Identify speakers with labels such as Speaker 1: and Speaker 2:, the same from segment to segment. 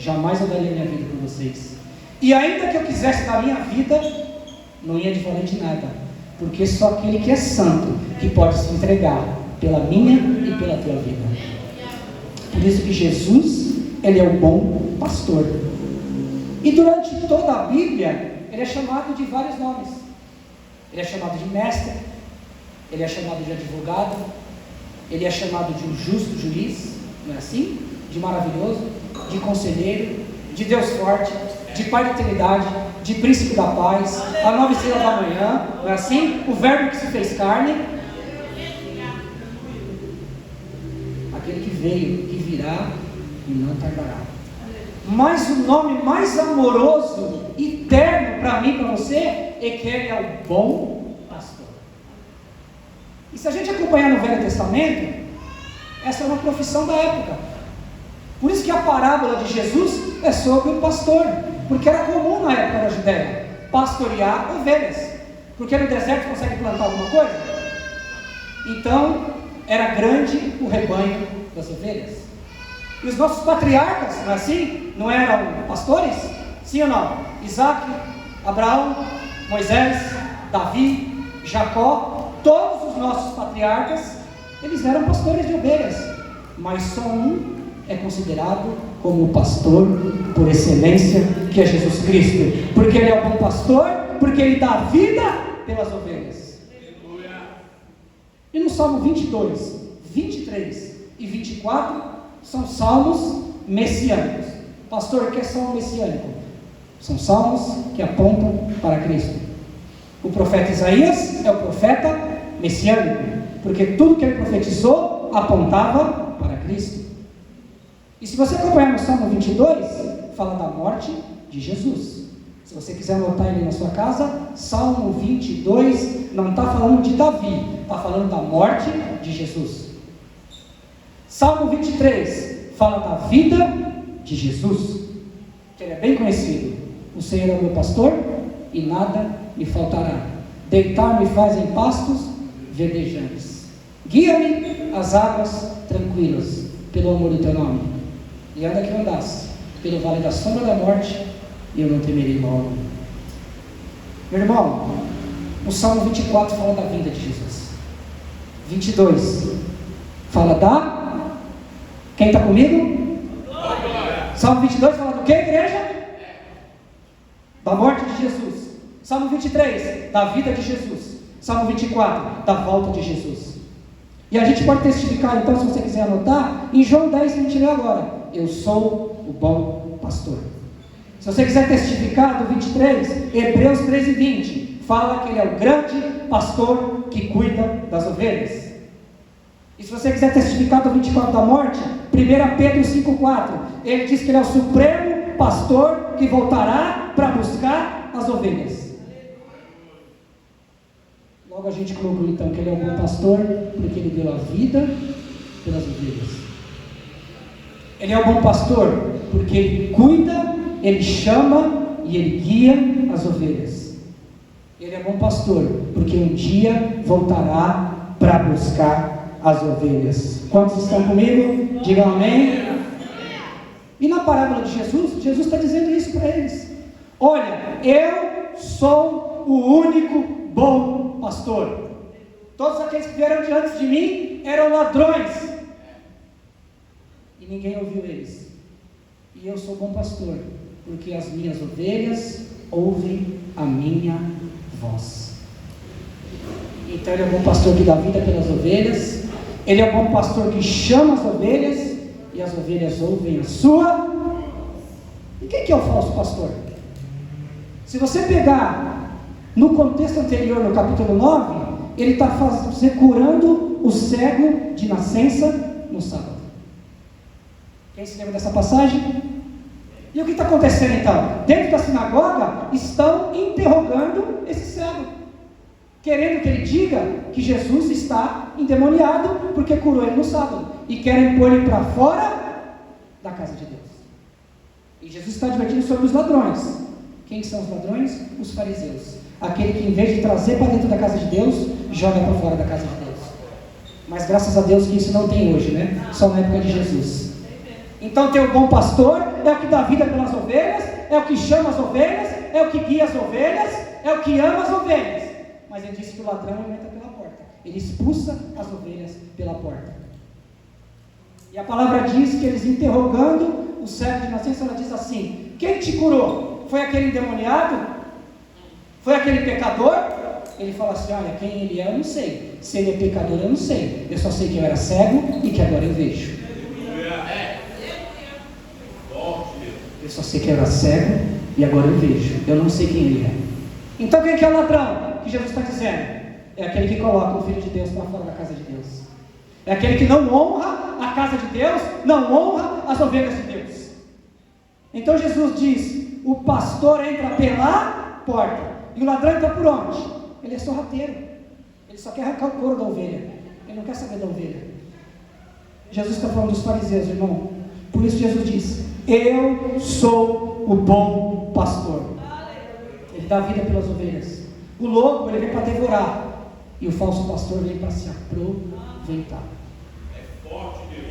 Speaker 1: Jamais eu daria minha vida por vocês. E ainda que eu quisesse dar minha vida, não ia diferente de nada. Porque só aquele que é santo que pode se entregar pela minha e pela tua vida. Por isso que Jesus, ele é o bom pastor. E durante toda a Bíblia, ele é chamado de vários nomes. Ele é chamado de mestre, ele é chamado de advogado, ele é chamado de um justo juiz, não é assim? De maravilhoso, de conselheiro, de Deus forte, de Pai da eternidade, de príncipe da paz, a nova estrela da manhã, não é assim? O verbo que se fez carne, aquele que veio, que virá e não tardará. Mas o nome mais amoroso, eterno para mim e para você, é que ele é o bom pastor. E se a gente acompanhar no Velho Testamento, essa é uma profissão da época. Por isso que a parábola de Jesus é sobre o pastor, porque era comum na época da Judéia pastorear ovelhas, porque no deserto consegue plantar alguma coisa. Então era grande o rebanho das ovelhas. E os nossos patriarcas, não é assim? Não eram pastores? Sim ou não? Isaac, Abraão, Moisés, Davi, Jacó, todos os nossos patriarcas, eles eram pastores de ovelhas, mas só um é considerado como o pastor por excelência, que é Jesus Cristo, porque ele é o bom pastor, porque ele dá vida pelas ovelhas. E no Salmo 22, 23 e 24 são salmos messiânicos. Pastor, o que é salmo messiânico? São salmos que apontam para Cristo. O profeta Isaías é o profeta messiânico, porque tudo que ele profetizou apontava para Cristo. E se você acompanhar no Salmo 22, fala da morte de Jesus. Se você quiser anotar ele na sua casa, Salmo 22 não está falando de Davi, está falando da morte de Jesus. Salmo 23 fala da vida de Jesus, que ele é bem conhecido. O Senhor é o meu pastor e nada me faltará. Deitar-me faz em pastos verdejantes. Guia-me às águas tranquilas, pelo amor do teu nome. E ainda que eu andasse pelo vale da sombra da morte, eu não temerei mal. Meu irmão, o Salmo 24 fala da vida de Jesus. 22 fala da... Quem está comigo? Salmo 22 fala do que, igreja? Da morte de Jesus. Salmo 23, da vida de Jesus. Salmo 24, da volta de Jesus. E a gente pode testificar, então, se você quiser anotar, em João 10, que a gente lê agora. Eu sou o bom pastor. Se você quiser testificar do 23, Hebreus 13, 20, fala que ele é o grande pastor que cuida das ovelhas. E se você quiser testificar do 24 da morte, 1 Pedro 5,4, ele diz que ele é o supremo pastor que voltará para buscar as ovelhas. Logo a gente conclui então que ele é o bom pastor, porque ele deu a vida pelas ovelhas. Ele é o bom pastor, porque ele cuida, ele chama e ele guia as ovelhas. Ele é bom pastor, porque um dia voltará para buscar as ovelhas. Quantos estão comigo? Digam amém. E na parábola de Jesus, Jesus está dizendo isso para eles. Olha, eu sou o único bom pastor. Todos aqueles que vieram de antes de mim eram ladrões, e ninguém ouviu eles. E eu sou bom pastor, porque as minhas ovelhas ouvem a minha voz. Então ele é o bom pastor que dá vida pelas ovelhas. Ele é o bom pastor que chama as ovelhas, e as ovelhas ouvem a sua. E quem que é o falso pastor? Se você pegar no contexto anterior, no capítulo 9, ele está curando o cego de nascença no sábado. Quem se lembra dessa passagem? E o que está acontecendo então? Dentro da sinagoga estão interrogando esse cego, querendo que ele diga que Jesus está endemoniado porque curou ele no sábado, e querem pôr ele para fora da casa de Deus. E Jesus está advertindo sobre os ladrões. Quem são os ladrões? Os fariseus. Aquele que, em vez de trazer para dentro da casa de Deus, joga para fora da casa de Deus. Mas graças a Deus que isso não tem hoje, né? Só na época de Jesus. Então tem o bom pastor, é o que dá vida pelas ovelhas, é o que chama as ovelhas, é o que guia as ovelhas, é o que ama as ovelhas. Mas ele disse que o ladrão entra pela porta, ele expulsa as ovelhas pela porta. E a palavra diz que eles, interrogando o cego de nascença, ela diz assim: quem te curou? Foi aquele endemoniado? Foi aquele pecador? Ele fala assim: olha, quem ele é eu não sei, se ele é pecador eu não sei, eu só sei que eu era cego e que agora eu vejo. Eu só sei que eu era cego e agora eu vejo, eu não sei quem ele é. Então quem que é o ladrão? Que Jesus está dizendo: é aquele que coloca o Filho de Deus para fora da casa de Deus, é aquele que não honra a casa de Deus, não honra as ovelhas de Deus. Então Jesus diz: o pastor entra pela porta, e o ladrão entra por onde? Ele é sorrateiro, ele só quer arrancar o couro da ovelha, ele não quer saber da ovelha. Jesus está falando dos fariseus, irmão. Por isso Jesus diz: eu sou o bom pastor. Ele dá vida pelas ovelhas. O lobo, ele vem para devorar, e o falso pastor vem para se aproveitar.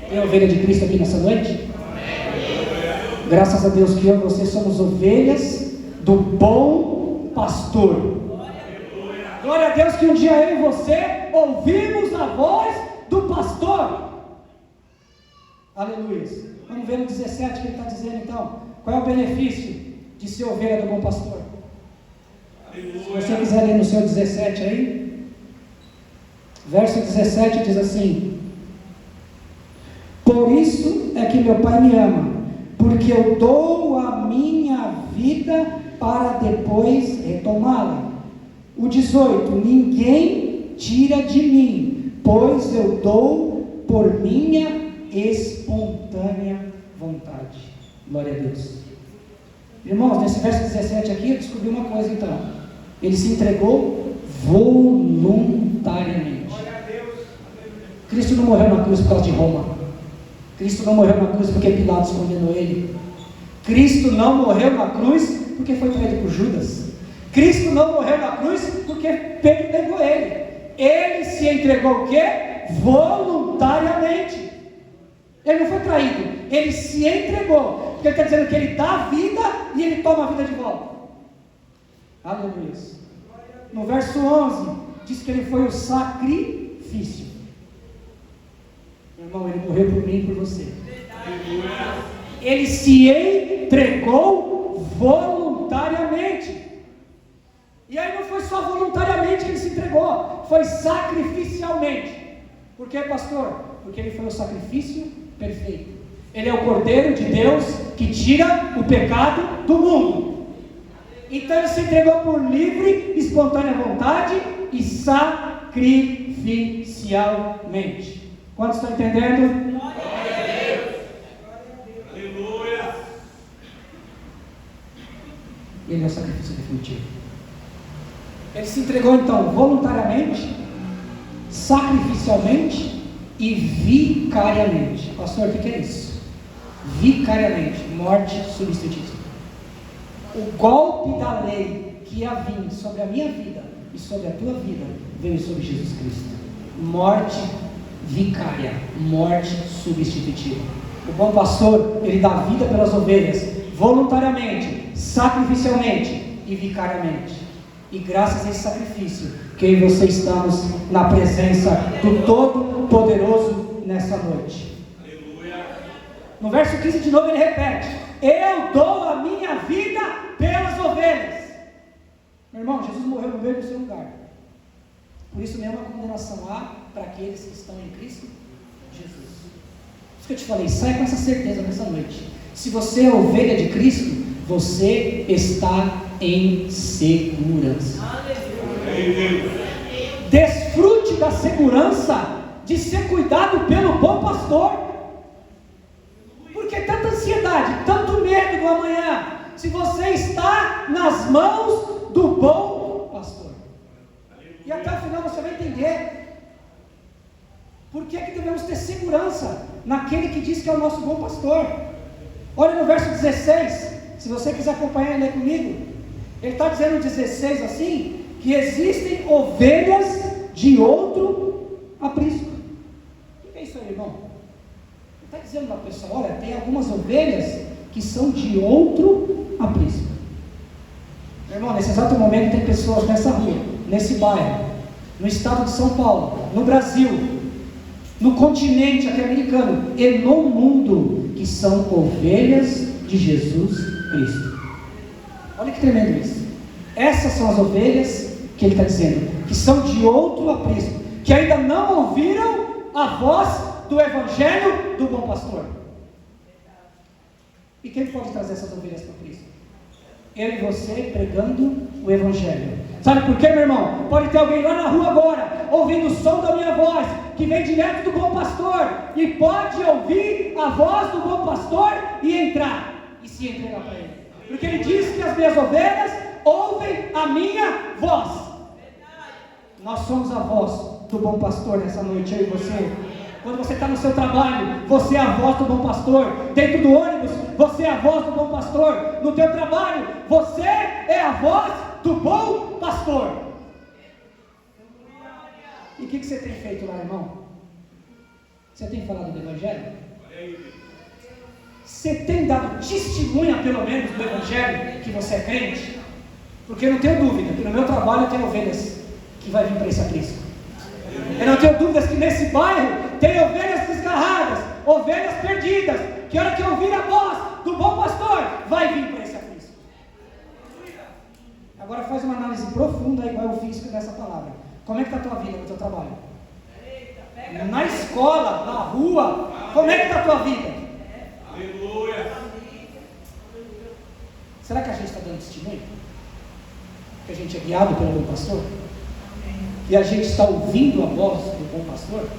Speaker 1: Tem a ovelha de Cristo aqui nessa noite? Graças a Deus que eu e você somos ovelhas do bom pastor. Glória a Deus que um dia eu e você ouvimos a voz do pastor. Aleluia. Vamos ver no 17 que ele está dizendo então. Qual é o benefício de ser ovelha do bom pastor? Se você quiser ler no seu 17 aí, verso 17 diz assim: por isso é que meu Pai me ama, porque eu dou a minha vida para depois retomá-la. O 18: ninguém tira de mim, pois eu dou por minha espontânea vontade. Glória a Deus. Irmãos, nesse verso 17 aqui eu descobri uma coisa então. Ele se entregou voluntariamente. Cristo não morreu na cruz por causa de Roma. Cristo não morreu na cruz porque Pilatos condenou ele. Cristo não morreu na cruz porque foi traído por Judas. Cristo não morreu na cruz porque Pedro negou ele. Ele se entregou o quê? Voluntariamente. Ele não foi traído, ele se entregou. Porque ele está dizendo que ele dá a vida e ele toma a vida de volta. Aleluia. No verso 11 diz que ele foi o sacrifício. Meu irmão, ele morreu por mim e por você. Ele se entregou voluntariamente. E aí não foi só voluntariamente que ele se entregou, foi sacrificialmente. Por quê, pastor? Porque ele foi o sacrifício perfeito. Ele é o Cordeiro de Deus que tira o pecado do mundo. Então ele se entregou por livre, espontânea vontade e sacrificialmente. Quantos estão entendendo?
Speaker 2: Glória a Deus. Aleluia.
Speaker 1: Ele é o sacrifício definitivo. Ele se entregou então voluntariamente, sacrificialmente e vicariamente. Pastor, o que é isso? Vicariamente, morte substitutiva. O golpe da lei que ia vir sobre a minha vida e sobre a tua vida veio sobre Jesus Cristo. Morte vicária, morte substitutiva. O bom pastor, ele dá vida pelas ovelhas voluntariamente, sacrificialmente e vicariamente. E graças a esse sacrifício, que eu e você estamos na presença do Todo-Poderoso nessa noite.
Speaker 2: Aleluia.
Speaker 1: No verso 15 de novo ele repete: eu dou a minha vida pelas ovelhas. Meu irmão, Jesus morreu no meio do seu lugar. Por isso mesmo a condenação há para aqueles que estão em Cristo Jesus. Isso que eu te falei, sai com essa certeza nessa noite. Se você é ovelha de Cristo, você está em segurança. Desfrute da segurança de ser cuidado pelo bom pastor. Porque tanta ansiedade, tanto medo do amanhã, se você está nas mãos do bom pastor. E até o final você vai entender por que devemos ter segurança naquele que diz que é o nosso bom pastor. Olha no verso 16, se você quiser acompanhar e ler comigo. Ele está dizendo no 16 assim, que existem ovelhas de outro aprisco. O que é isso aí, irmão? Ele está dizendo para a pessoa: olha, tem algumas ovelhas que são de outro aprisco. Meu irmão, nesse exato momento tem pessoas nessa rua, nesse bairro, no estado de São Paulo, no Brasil, no continente aqui americano e no mundo, que são ovelhas de Jesus Cristo. Olha que tremendo isso. Essas são as ovelhas que ele está dizendo, que são de outro aprisco, que ainda não ouviram a voz do Evangelho do bom pastor. E quem pode trazer essas ovelhas para Cristo? Eu e você pregando o Evangelho. Sabe por quê, meu irmão? Pode ter alguém lá na rua agora, ouvindo o som da minha voz, que vem direto do bom pastor, e pode ouvir a voz do bom pastor e entrar, e se entregar para ele. Porque ele diz que as minhas ovelhas ouvem a minha voz. Nós somos a voz do bom pastor nessa noite, eu e você. Quando você está no seu trabalho, você é a voz do bom pastor. Dentro do ônibus, você é a voz do bom pastor. No teu trabalho, você é a voz do bom pastor. E o que você tem feito lá, irmão? Você tem falado do Evangelho? Você tem dado testemunha, pelo menos, do Evangelho, que você é crente? Porque eu não tenho dúvida que no meu trabalho eu tenho ovelhas que vai vir para esse aprisco. Eu não tenho dúvidas que nesse bairro tem ovelhas desgarradas, ovelhas perdidas, que a hora que ouvir a voz do bom pastor, vai vir para esse aprisco. Agora faz uma análise profunda, igual eu fiz nessa palavra. Como é que está a tua vida no teu trabalho? Na escola, na rua, como é que está a tua vida?
Speaker 2: Aleluia.
Speaker 1: Será que a gente está dando testemunho? Que a gente é guiado pelo bom pastor? E a gente está ouvindo a voz do bom pastor?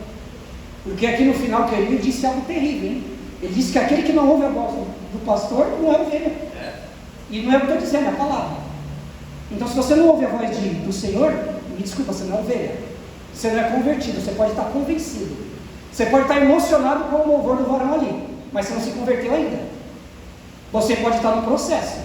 Speaker 1: Porque aqui no final, querido, ele disse algo terrível, hein? Ele disse que aquele que não ouve a voz do pastor não é ovelha. E não é o que eu estou dizendo, é a palavra. Então, se você não ouve a voz do Senhor, me desculpa, você não é ovelha. Você não é convertido, você pode estar convencido. Você pode estar emocionado com o louvor do varão ali, mas você não se converteu ainda. Você pode estar no processo,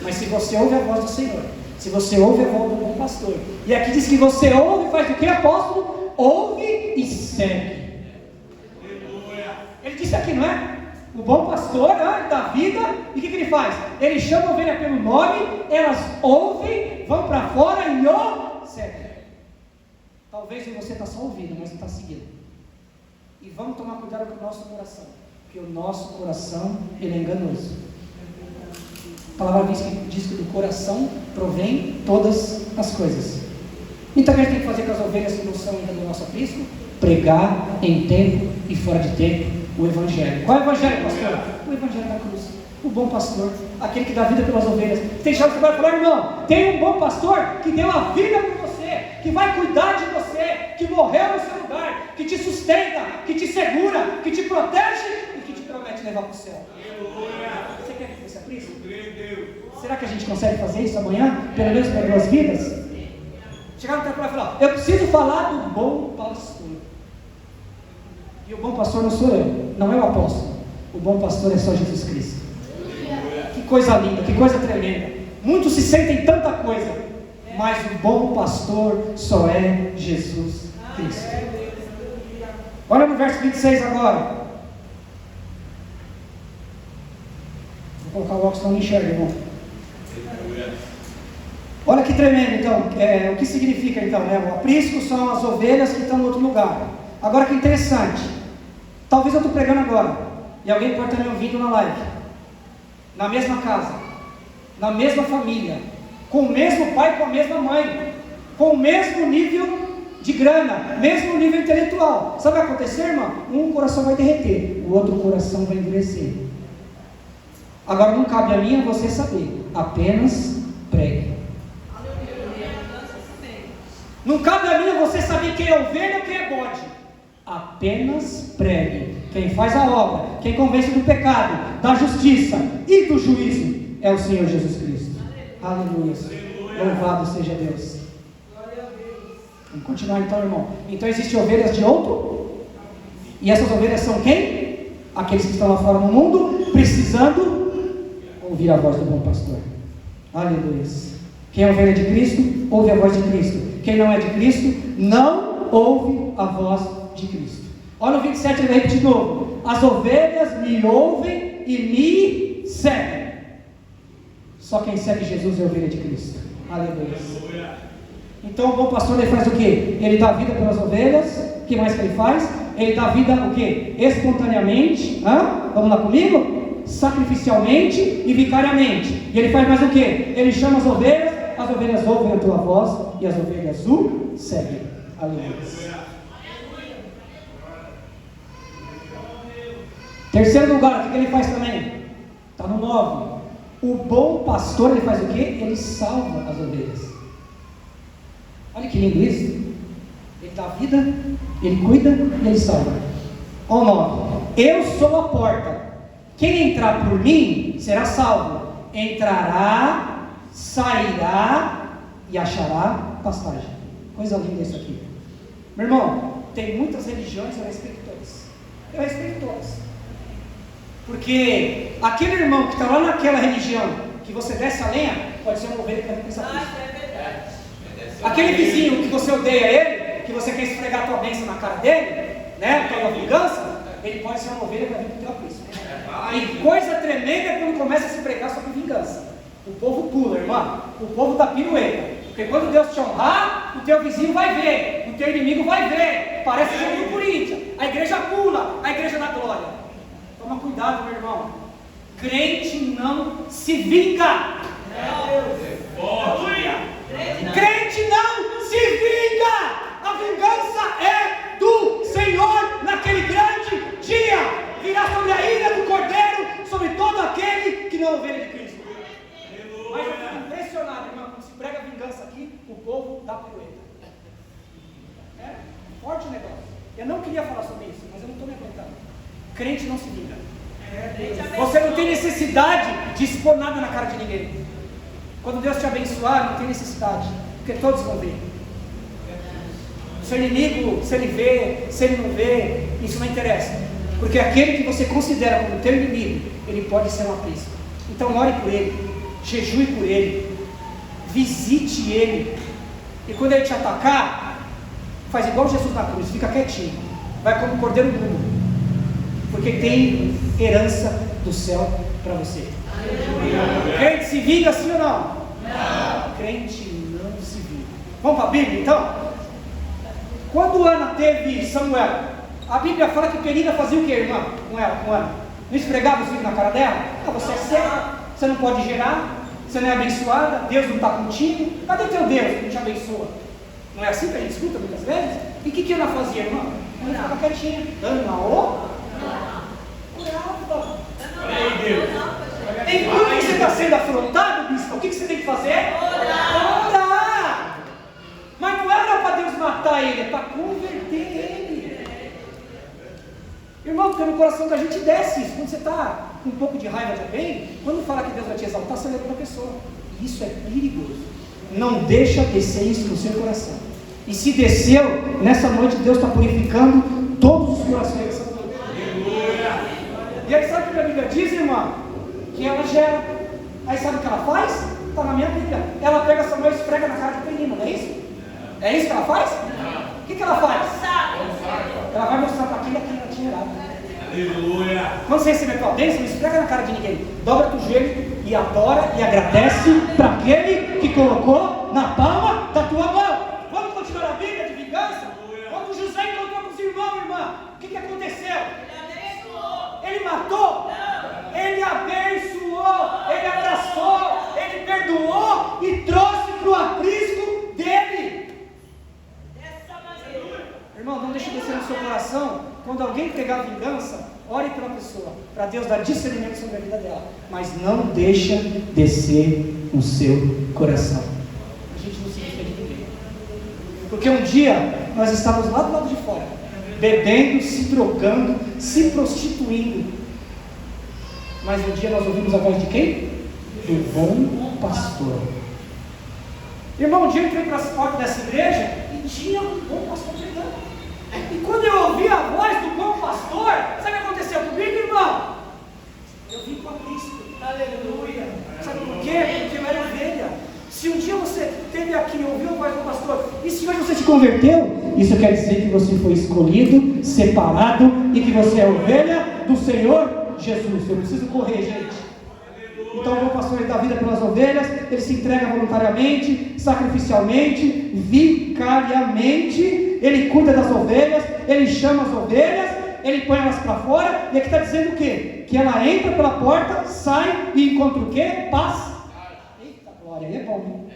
Speaker 1: mas se você ouve a voz do Senhor, se você ouve a voz do bom pastor, e aqui diz que você ouve, faz o que, apóstolo? Ouve e segue. Ele disse aqui, não é? O bom pastor da vida, e o que ele faz? Ele chama a ovelha pelo nome, elas ouvem, vão para fora e o seguem. Talvez você está só ouvindo, mas não está seguindo. E vamos tomar cuidado com o nosso coração, porque o nosso coração, ele é enganoso. A palavra diz que do coração provém todas as coisas. Então o que a gente tem que fazer com as ovelhas que não são ainda do nosso aprisco? Pregar em tempo e fora de tempo o Evangelho. Qual é o Evangelho, pastor? O Evangelho da cruz. O bom pastor, aquele que dá vida pelas ovelhas. Tem gente que vai falar, irmão, tem um bom pastor que deu a vida por você, que vai cuidar de você, que morreu no seu lugar, que te sustenta, que te segura, que te protege e que te promete levar para o céu. Você quer que esse aprisco? Será que a gente consegue fazer isso amanhã? Pelo menos para 2 vidas? Chegar no tempo e falar, eu preciso falar do bom pastor. E o bom pastor não sou eu, não é o apóstolo. O bom pastor é só Jesus Cristo. Que coisa linda, que coisa tremenda. Muitos se sentem tanta coisa, mas o bom pastor só é Jesus Cristo. Olha no verso 26 agora. Vou colocar o óculos para não enxergar, irmão. Olha que tremendo, então. O que significa, então, né? O aprisco são as ovelhas que estão em outro lugar. Agora que interessante. Talvez eu estou pregando agora, e alguém pode estar me ouvindo na live. Na mesma casa, na mesma família, com o mesmo pai, com a mesma mãe, com o mesmo nível de grana, mesmo nível intelectual. Sabe o que vai acontecer, irmão? Um coração vai derreter, o outro coração vai endurecer. Agora não cabe a mim e a você saber, apenas pregue. Não cabe a mim e a você saber quem é ovelha ou quem é bode. Apenas pregue. Quem faz a obra, quem convence do pecado, da justiça e do juízo é o Senhor Jesus Cristo. Aleluia. Louvado seja Deus. Vamos continuar então, irmão. Então existem ovelhas de outro, e essas ovelhas são quem? Aqueles que estão lá fora no mundo, precisando ouvir a voz do bom pastor. Aleluia. Quem é ovelha de Cristo, ouve a voz de Cristo. Quem não é de Cristo, não ouve a voz de Cristo. Olha no 27, ele vai repetir de novo. As ovelhas me ouvem e me segue. Só quem segue Jesus é a ovelha de Cristo. Aleluia. Então o bom pastor ele faz o quê? Ele dá vida pelas ovelhas. O que mais que ele faz? Ele dá vida o quê? Espontaneamente. Vamos lá comigo? Sacrificialmente e vicariamente. E ele faz mais o quê? Ele chama as ovelhas ouvem a tua voz e as ovelhas o seguem. Aleluia. Terceiro lugar, o que ele faz também? Está no 9. O bom pastor ele faz o quê? Ele salva as ovelhas. Olha que lindo isso. Ele dá vida, ele cuida e ele salva. Olha o 9. Eu sou a porta. Quem entrar por mim será salvo. Entrará, sairá e achará pastagem. Coisa linda isso aqui. Meu irmão, tem muitas religiões, eu respeito todas. Eu respeito todas. Porque aquele irmão que está lá naquela religião, que você desce a lenha, pode ser uma ovelha que vai pensar isso. Aquele vizinho que você odeia ele, que você quer esfregar a tua bênção na cara dele, né, pela vingança, ele pode ser uma ovelha que vai vir para o teu aprisco. E coisa tremenda é quando começa a se pregar sobre vingança. O povo pula, irmão. O povo dá pirueta. Porque quando Deus te honrar, o teu vizinho vai ver, o teu inimigo vai ver. Parece jogo do Corinthians. A igreja pula, a igreja da glória. Toma cuidado, meu irmão. Crente não se vinga. Aleluia. Crente não se vinga. A vingança é do Senhor naquele grande dia. Virá sobre a ira do Cordeiro, sobre todo aquele que não é ovelha de Cristo. Mas eu fico impressionado, irmão. Quando se prega vingança aqui, o povo dá pirueta. É forte o negócio. Eu não queria falar sobre isso, mas eu não estou me aguentando. Crente não se vinga. Você não tem necessidade de expor nada na cara de ninguém. Quando Deus te abençoar, não tem necessidade, porque todos vão ver. Seu inimigo, se ele vê, se ele não vê, isso não interessa. Porque aquele que você considera como teu inimigo, ele pode ser um aprisco. Então ore por ele, jejue por ele, visite ele. E quando ele te atacar, faz igual Jesus na cruz, fica quietinho. Vai como cordeiro mudo. Porque tem herança do céu para você. Crente se vinga sim ou não? Não. Crente não se vinga. Vamos para a Bíblia então? Quando Ana teve Samuel, a Bíblia fala que Penina fazia o que, irmã? Com ela, com Ana? Não esfregava os filhos na cara dela? Você é cega, você não pode gerar, você não é abençoada, Deus não está contigo. Cadê teu Deus que não te abençoa? Não é assim que a gente escuta muitas vezes? E o que Ana fazia, irmã? Ana ficava quietinha. Ana orava. Enquanto você está sendo afrontado, bispo, o que você tem que fazer? Orar. Mas não era para Deus matar ele, é para converter ele. Irmão, porque no coração da gente desce isso. Quando você está com um pouco de raiva de alguém, quando fala que Deus vai te exaltar, você lembra da pessoa. Isso é perigoso. Não deixa descer isso no seu coração. E se desceu, nessa noite Deus está purificando todos os corações dessa noite. E aí sabe o que a Bíblia diz, irmã? Que ela gera. Aí sabe o que ela faz? Está na minha Bíblia. Ela pega Samuel e esfrega na cara de Penina, não é isso? É isso que ela faz? O que ela faz? Ela vai mostrar para aquele que ela tinha errado.
Speaker 2: Aleluia.
Speaker 1: Quando você receber tua bênção, não esfrega na cara de ninguém. Dobra o joelho e adora e agradece para aquele que colocou na palma da tua mão. Vamos continuar a Bíblia de vingança? Quando José encontrou com os irmãos, irmã, o que aconteceu? Ele matou? Ele abençoou, ele abraçou, ele perdoou e trouxe para o aprisco dele. Irmão, não deixe descer no seu coração. Quando alguém pregar vingança, ore pela pessoa, para Deus dar discernimento sobre a vida dela. Mas não deixa descer no seu coração. A gente não se defende de ninguém. Porque um dia nós estávamos lá do lado de fora, bebendo, se drogando, se prostituindo. Mas um dia nós ouvimos a voz de quem? Do bom pastor. Irmão, um dia eu entrei para as portas dessa igreja e tinha um bom pastor pregando. E quando eu ouvi a voz do bom pastor, sabe o que aconteceu comigo, irmão? Eu vim com a Cristo. Aleluia. Sabe por quê? Porque eu era ovelha. Se um dia você esteve aqui e ouviu a voz do pastor, e se hoje você se converteu, isso quer dizer que você foi escolhido, separado, e que você é ovelha do Senhor Jesus. Eu preciso correr, gente. Então o bom pastor ele dá vida pelas ovelhas, ele se entrega voluntariamente, sacrificialmente, vicariamente, ele cuida das ovelhas, ele chama as ovelhas, ele põe elas para fora, e aqui está dizendo o quê? Que ela entra pela porta, sai e encontra o quê? Paz. Eita glória, aí é bom, hein?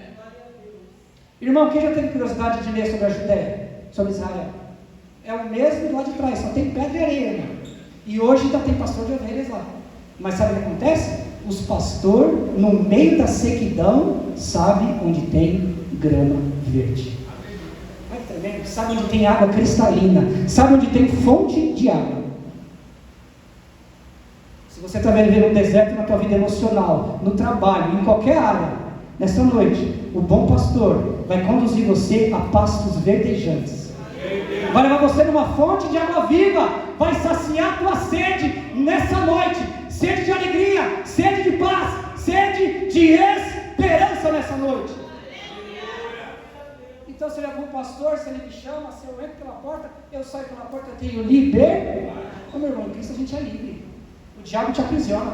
Speaker 1: Irmão, quem já teve curiosidade de ler sobre a Judéia, sobre Israel? É o mesmo lá de trás, só tem pedra e areia, irmão. E hoje ainda tem pastor de ovelhas lá. Mas sabe o que acontece? Os pastores, no meio da sequidão, sabem onde tem grama verde. Olha que tremendo. Sabe onde tem água cristalina. Sabe onde tem fonte de água. Se você está vivendo um deserto na tua vida emocional, no trabalho, em qualquer área, nessa noite, o bom pastor vai conduzir você a pastos verdejantes. Vai levar você numa fonte de água viva, vai saciar a tua sede nessa noite, sede de alegria, sede de paz, sede de esperança nessa noite. Então se ele é bom pastor, se ele me chama, se eu entro pela porta, eu saio pela porta, eu tenho livre. Ô meu irmão, em Cristo a gente é livre. O diabo te aprisiona.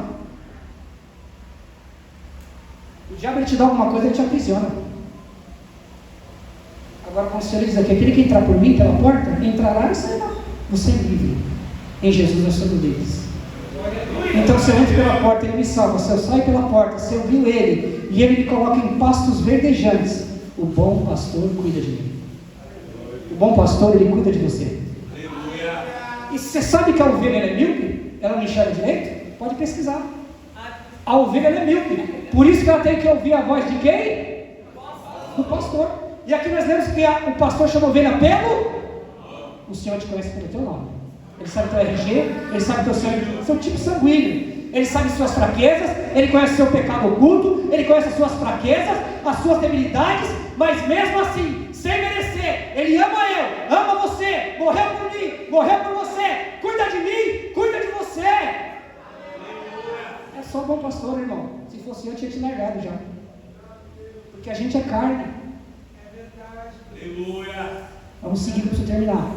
Speaker 1: O diabo ele te dá alguma coisa, ele te aprisiona. Agora, como o Senhor diz aqui, aquele que entrar por mim pela porta, entrará e sairá. Você é livre. Em Jesus nós somos livres. Então, se eu entro pela porta, Ele me salva. Se eu saio pela porta, se eu viu Ele, e Ele me coloca em pastos verdejantes, o bom pastor cuida de mim. O bom pastor, Ele cuida de você. E você sabe que a ovelha é míope? Ela não enxerga direito? Pode pesquisar. A ovelha é míope. Por isso que ela tem que ouvir a voz de quem? Do pastor. E aqui nós lemos que o pastor chama a ovelha pelo... O Senhor te conhece pelo teu nome. Ele sabe teu RG, Ele sabe seu tipo sanguíneo. Ele sabe suas fraquezas, Ele conhece seu pecado oculto, Ele conhece as suas fraquezas, as suas debilidades, mas mesmo assim, sem merecer, Ele ama eu, ama você, morreu por mim, morreu por você, cuida de mim, cuida de você. É só bom pastor, irmão. Se fosse eu tinha te largado já. Porque a gente é carne.
Speaker 2: Aleluia.
Speaker 1: Vamos seguir para terminar.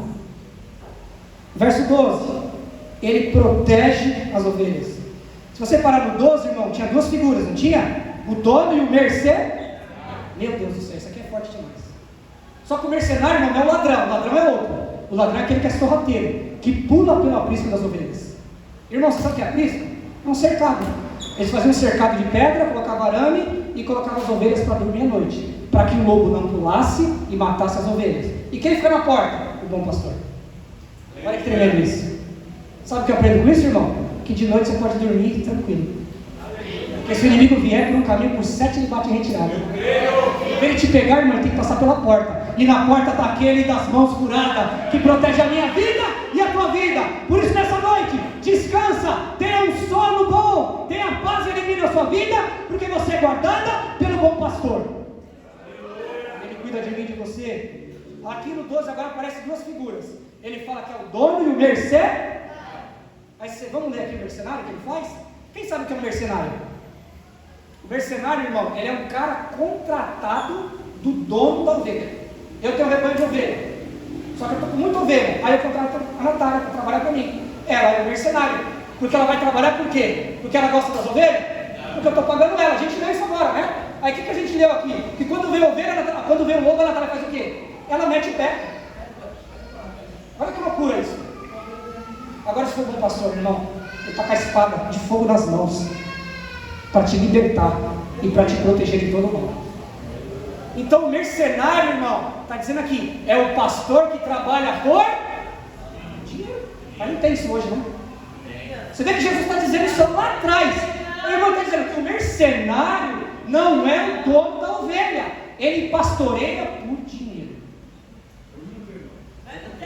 Speaker 1: Verso 12. Ele protege as ovelhas. Se você parar no 12, irmão, tinha duas figuras, não tinha? O dono e o mercenário. Meu Deus do céu, isso aqui é forte demais. Só que o mercenário, irmão, não é o ladrão é outro. O ladrão é aquele que é sorrateiro, que pula pelo aprisco das ovelhas. Irmão, você sabe o que é aprisco? É um cercado. Eles faziam um cercado de pedra, colocavam arame e colocavam as ovelhas para dormir à noite, para que o lobo não pulasse e matasse as ovelhas. E quem fica na porta? O bom pastor. Olha que tremendo isso. Sabe o que eu aprendo com isso, irmão? Que de noite você pode dormir tranquilo. Porque se o inimigo vier por um caminho, por 7 ele bate em retirada. Para ele te pegar, irmão, ele tem que passar pela porta. E na porta está aquele das mãos curadas, que protege a minha vida e a tua vida. Por isso nessa noite, descansa, tenha um sono bom, tenha paz e alegria na sua vida, porque você é guardada pelo bom pastor. Ele cuida de mim e de você. Aqui no 12 agora aparecem duas figuras. Ele fala que é o dono e o mercenário. Aí vamos ler aqui o mercenário que ele faz? Quem sabe o que é um mercenário? O mercenário, irmão, ele é um cara contratado do dono da ovelha. Eu tenho um rebanho de ovelha, só que eu estou com muita ovelha. Aí eu contrato a Natália para trabalhar para mim. Ela é um mercenário. Porque ela vai trabalhar por quê? Porque ela gosta das ovelhas? Porque eu estou pagando ela. A gente lê isso agora, né? Aí o que a gente leu aqui? Que quando vem a ovelha, quando vem o lobo, a Natália faz o quê? Ela mete o pé. Olha que loucura isso. Agora se for bom pastor, irmão, ele está com a espada de fogo nas mãos para te libertar e para te proteger de todo mal. Então o mercenário, irmão, está dizendo aqui, é o pastor que trabalha por dinheiro. Mas não tem isso hoje, né? Você vê que Jesus está dizendo isso lá atrás. O irmão está dizendo que o mercenário não é o dono da ovelha, ele pastoreia por dinheiro.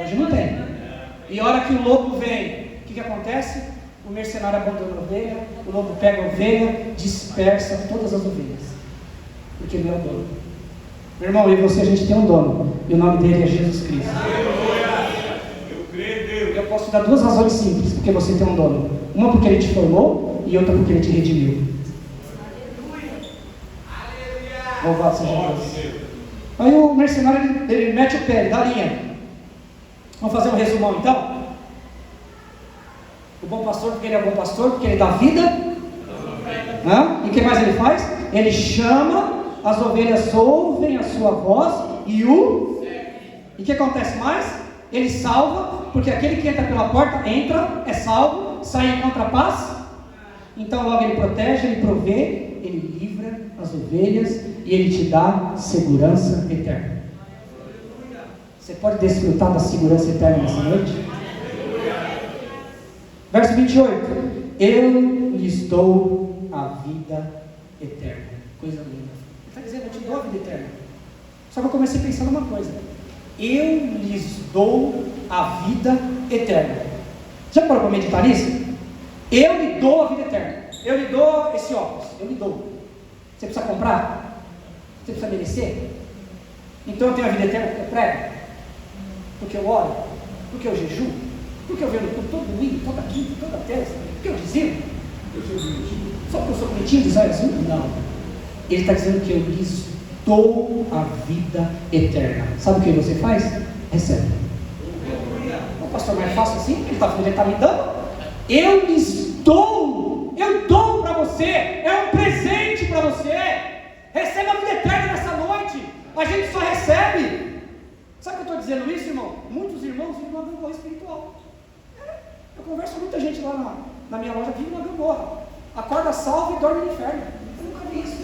Speaker 1: Hoje não tem. E a hora que o lobo vem, o que acontece? O mercenário abandona a ovelha, o lobo pega a ovelha, dispersa todas as ovelhas, porque ele é o dono. Meu irmão, eu e você, a gente tem um dono, e o nome dele é Jesus Cristo.
Speaker 2: Eu creio em Deus.
Speaker 1: Eu posso te dar duas razões simples porque você tem um dono. Uma porque ele te formou, e outra porque ele te redimiu. Louvado seja Deus. Aí o mercenário, ele mete o pé, ele dá a linha. Vamos fazer um resumão então? O bom pastor, porque ele é bom pastor, porque ele dá vida E o que mais ele faz? Ele chama, as ovelhas ouvem a sua voz e o que acontece mais? Ele salva, porque aquele que entra pela porta, entra, é salvo, sai e encontra paz. Então logo ele protege, ele provê, ele livra as ovelhas e ele te dá segurança eterna. Você pode desfrutar da segurança eterna nessa noite? Verso 28. Eu lhes dou a vida eterna. Coisa linda. Ele está dizendo, eu te dou a vida eterna. Só que eu comecei pensando uma coisa. Eu lhes dou a vida eterna. Já parou para meditar nisso? Eu lhe dou a vida eterna. Eu lhe dou esse óculos. Eu lhe dou. Você precisa comprar? Você precisa merecer? Então eu tenho a vida eterna porque eu prego? Porque eu oro? Porque eu jejuo? Porque eu venho todo domingo, toda quinta, toda terça? Porque eu dizimo? Só porque eu sou bonitinho dos olhos azul? Não. Ele está dizendo que eu lhes dou a vida eterna. Sabe o que você faz? Recebe. O pastor, mais fácil assim? Ele está me dando? Eu lhes dou. Eu dou para você. É um presente para você. Receba a vida eterna nessa noite. A gente só recebe. Sabe o que eu estou dizendo isso, irmão? Muitos irmãos vivem uma gangorra espiritual. Eu converso com muita gente lá na minha loja, vive uma gangorra. Acorda salvo e dorme no inferno. Eu nunca vi isso.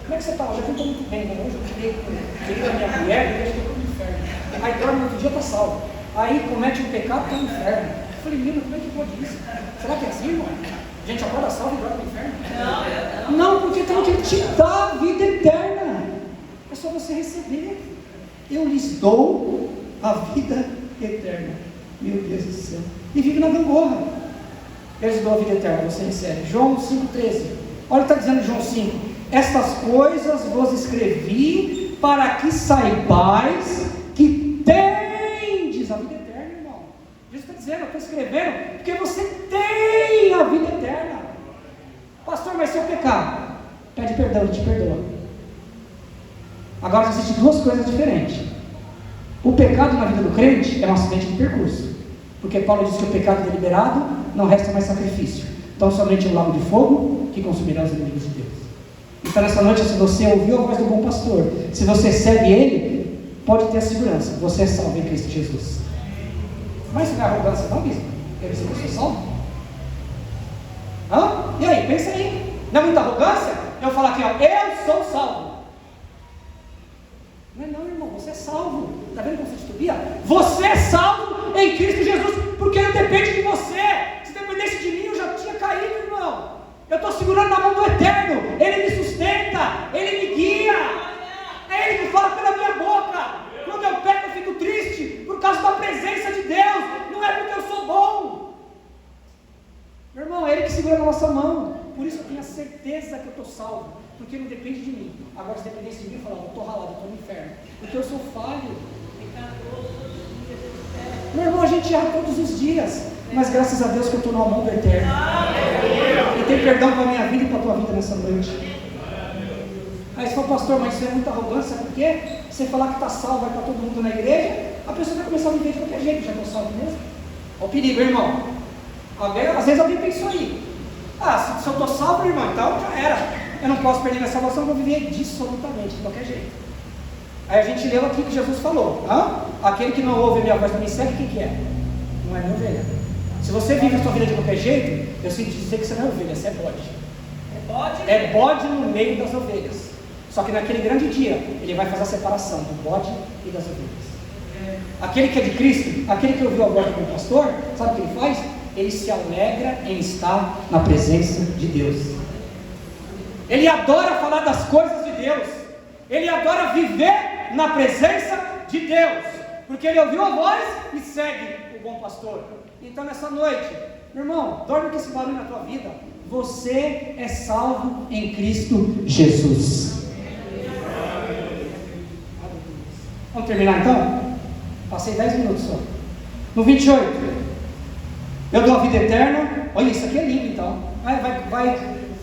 Speaker 1: Como é que você está? Hoje eu estou muito bem, né? Hoje eu tirei da minha mulher e deixo que eu estou no inferno. Aí dorme no outro dia, está salvo. Aí comete um pecado, está no inferno. Eu falei, menina, como é que pode isso? Será que é assim, irmão? A gente acorda salvo e dorme no inferno? Não, porque tem que te dar a vida eterna. É só você receber. Eu lhes dou a vida eterna. Meu Deus do céu. E vive na gangorra. Eu lhes dou a vida eterna, você recebe. João 5,13. Olha o que está dizendo João 5. Estas coisas vos escrevi para que saibais que tendes a vida eterna, irmão. Jesus está dizendo, eu estou escrevendo porque você tem a vida eterna. Pastor, mas se eu pecar, pede perdão, ele te perdoa. Agora existem duas coisas diferentes. O pecado na vida do crente é um acidente de percurso, porque Paulo diz que o pecado deliberado não resta mais sacrifício, então somente um lago de fogo que consumirá os inimigos de Deus. Então nessa noite, se você ouviu a voz do bom pastor, se você segue ele, pode ter a segurança, você é salvo em Cristo Jesus. Mas isso não é arrogância não, bispo? Quer dizer que eu sou salvo? E aí, pensa aí, não é muita arrogância eu falar aqui, eu sou salvo? Não é não, irmão, você é salvo. Está vendo como você titubia? Você é salvo em Cristo Jesus, porque não depende de você. Se dependesse de mim, eu já tinha caído, irmão. Eu estou segurando na mão do Eterno. Ele me sustenta, Ele me guia. É Ele que fala pela minha boca. Quando eu peco, eu fico triste por causa da presença de Deus. Não é porque eu sou bom. Meu irmão, é Ele que segura na nossa mão. Por isso eu tenho a certeza que eu estou salvo. Porque não depende de mim. Agora, se dependesse de mim, eu falava, eu estou ralado, eu estou no inferno. Porque eu sou falho. Meu irmão, a gente erra todos os dias. Mas graças a Deus que eu estou na mão do Eterno. E tem perdão para a minha vida e para a tua vida nessa noite. Aí você fala, pastor, mas isso é muita arrogância. Por quê? Você falar que está salvo, vai para todo mundo na igreja, a pessoa vai começar a viver de qualquer jeito. Já estou salvo mesmo? Olha o perigo, irmão. Às vezes alguém pensou aí. Se eu estou salvo, irmão, então já era. Eu não posso perder minha salvação, eu vou viver dissolutamente, de qualquer jeito. Aí a gente leu aqui que Jesus falou, aquele que não ouve a minha voz, não me segue, quem que é? Não é minha ovelha. Se você vive a sua vida de qualquer jeito, eu sinto dizer que você não é ovelha, você é bode. É bode no meio das ovelhas. Só que naquele grande dia, ele vai fazer a separação do bode e das ovelhas. Aquele que é de Cristo, aquele que ouviu a voz do pastor, sabe o que ele faz? Ele se alegra em estar na presença de Deus. Ele adora falar das coisas de Deus. Ele adora viver na presença de Deus. Porque ele ouviu a voz e segue o bom pastor. Então nessa noite, meu irmão, dorme com esse barulho na tua vida. Você é salvo em Cristo Jesus. Vamos terminar então? Passei 10 minutos só. No 28. Eu dou a vida eterna. Olha, isso aqui é lindo então.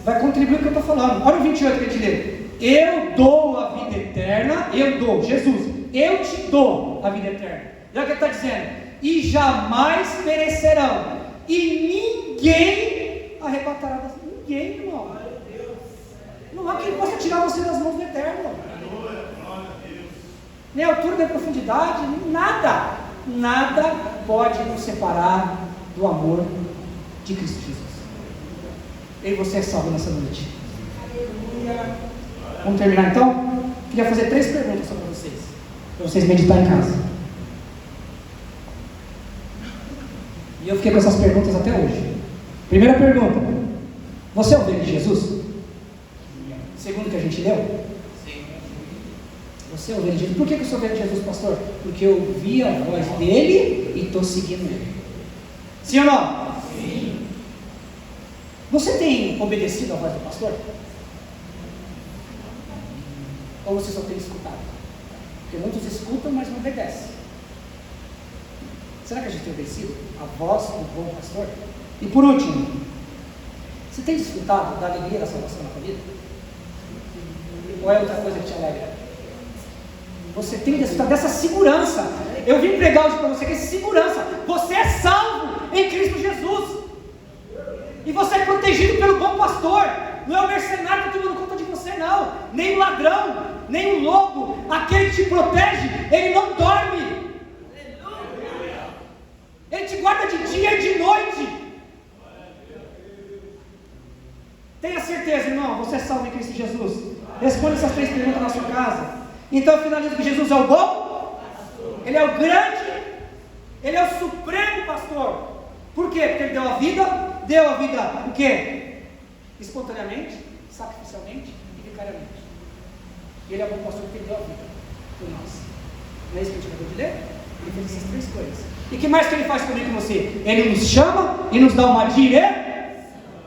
Speaker 1: Vai contribuir com o que eu estou falando. Olha o 28 que a gente lê. Eu dou a vida eterna. Eu dou, Jesus. Eu te dou a vida eterna. E olha o que ele está dizendo. E jamais perecerão. E ninguém arrebatará das mãos. ninguém, irmão. Não há quem possa tirar você das mãos do Eterno. Nem a altura, nem a profundidade, nem nada. Nada pode nos separar do amor de Cristo Jesus. Eu e você é salvo nessa noite. Vamos terminar então? Queria fazer 3 perguntas só para vocês meditarem em casa. E eu fiquei com essas perguntas até hoje. Primeira pergunta: você é ovelha de Jesus? Segundo o que a gente leu? Sim. Você é ovelha de Jesus. Por que eu sou ovelha de Jesus, pastor? Porque eu vi a voz dele e estou seguindo ele. Sim ou não? Sim. Você tem obedecido a voz do pastor? Ou você só tem escutado? Porque muitos escutam, mas não obedecem. Será que a gente tem obedecido a voz do bom pastor? E por último, você tem desfrutado da alegria da salvação na tua vida? Ou é outra coisa que te alegra? Você tem desfrutado dessa segurança. Eu vim pregar hoje para você que é segurança. Você é salvo em Cristo Jesus. E você é protegido pelo bom pastor. Não é o mercenário que está tomando conta de você, não. Nem o ladrão, nem o lobo. Aquele que te protege, ele não dorme. Ele te guarda de dia e de noite. Tenha certeza, irmão, você é salvo em Cristo Jesus. Responda essas 3 perguntas na sua casa. Então eu finalizo que Jesus é o bom, Ele é o grande, Ele é o supremo pastor. Por quê? Porque Ele deu a vida o quê? Espontaneamente, sacrificialmente e vicariamente. Ele é o bom pastor porque Ele deu a vida por nós. Não é isso que a gente acabou de ler? Ele fez essas 3 coisas. E o que mais que Ele faz comigo e com você? Ele nos chama e nos dá uma direção.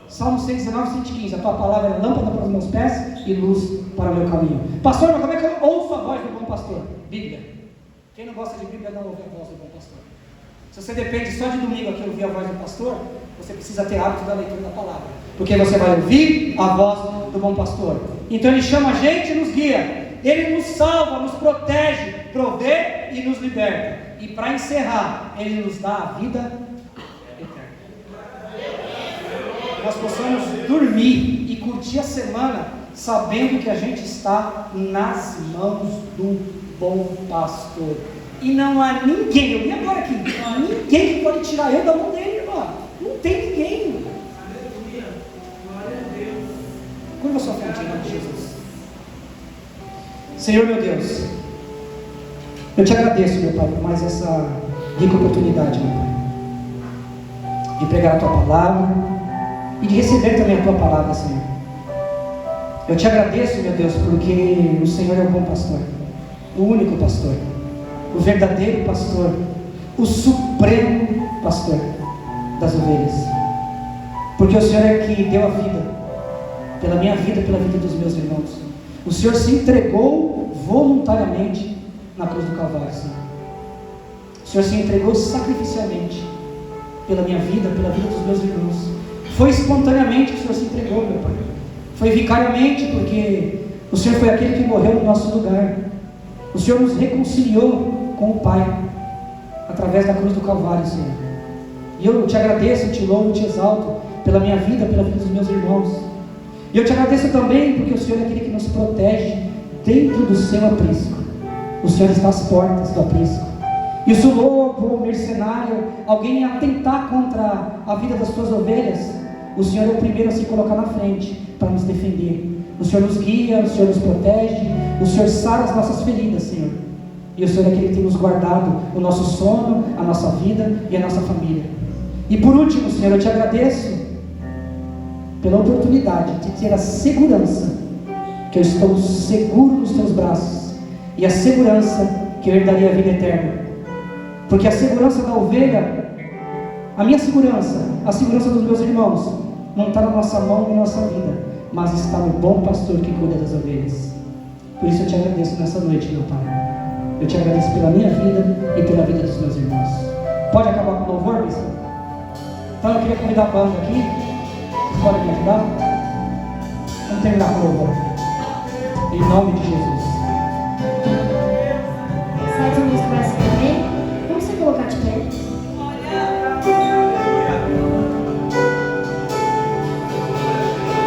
Speaker 1: Salmo 119, 115. A tua palavra é lâmpada para os meus pés e luz para o meu caminho. Pastor, mas como é que eu ouço a voz do bom pastor? Bíblia. Quem não gosta de Bíblia não ouve a voz do bom pastor. Se você depende só de domingo aqui ouvir a voz do pastor, você precisa ter hábito da leitura da palavra. Porque você vai ouvir a voz do bom pastor. Então Ele chama a gente e nos guia. Ele nos salva, nos protege, provê e nos liberta. E para encerrar, Ele nos dá a vida eterna. Nós possamos dormir e curtir a semana sabendo que a gente está nas mãos do bom pastor. E não há ninguém, eu vi agora aqui, não há ninguém que pode tirar eu da mão dele, irmão. Não tem ninguém. Curva sua frente em nome de Jesus. Senhor meu Deus, eu te agradeço, meu Pai, por mais essa rica oportunidade, meu Pai, de pregar a tua palavra e de receber também a tua palavra, Senhor. Eu te agradeço, meu Deus, porque o Senhor é o bom pastor, o único pastor, o verdadeiro pastor, o supremo pastor das ovelhas. Porque o Senhor é que deu a vida, pela minha vida, pela vida dos meus irmãos. O Senhor se entregou voluntariamente na cruz do Calvário, Senhor. O Senhor se entregou sacrificialmente pela minha vida, pela vida dos meus irmãos. Foi espontaneamente que o Senhor se entregou, meu Pai. Foi vicariamente, porque o Senhor foi aquele que morreu no nosso lugar. O Senhor nos reconciliou com o Pai através da cruz do Calvário, Senhor. E eu te agradeço, te louvo, te exalto pela minha vida, pela vida dos meus irmãos. E eu te agradeço também porque o Senhor é aquele que nos protege dentro do seu aprisco. O Senhor está às portas do aprisco. E se o lobo, o mercenário, alguém atentar contra a vida das suas ovelhas, o Senhor é o primeiro a se colocar na frente para nos defender. O Senhor nos guia, o Senhor nos protege, o Senhor sara as nossas feridas, Senhor. E o Senhor é aquele que tem nos guardado o nosso sono, a nossa vida e a nossa família. E por último, Senhor, eu te agradeço pela oportunidade de ter a segurança que eu estou seguro nos teus braços e a segurança que eu herdaria a vida eterna. Porque a segurança da ovelha, a minha segurança, a segurança dos meus irmãos, não está na nossa mão e na nossa vida, mas está no bom pastor que cuida das ovelhas. Por isso eu te agradeço nessa noite, meu Pai. Eu te agradeço pela minha vida e pela vida dos meus irmãos. Pode acabar com o louvor, bispo? Então eu queria convidar a banda aqui. Vocês podem me ajudar? Vamos terminar com o louvor. Em nome de Jesus.
Speaker 3: Sai de música para se comer. Vamos se colocar de pé.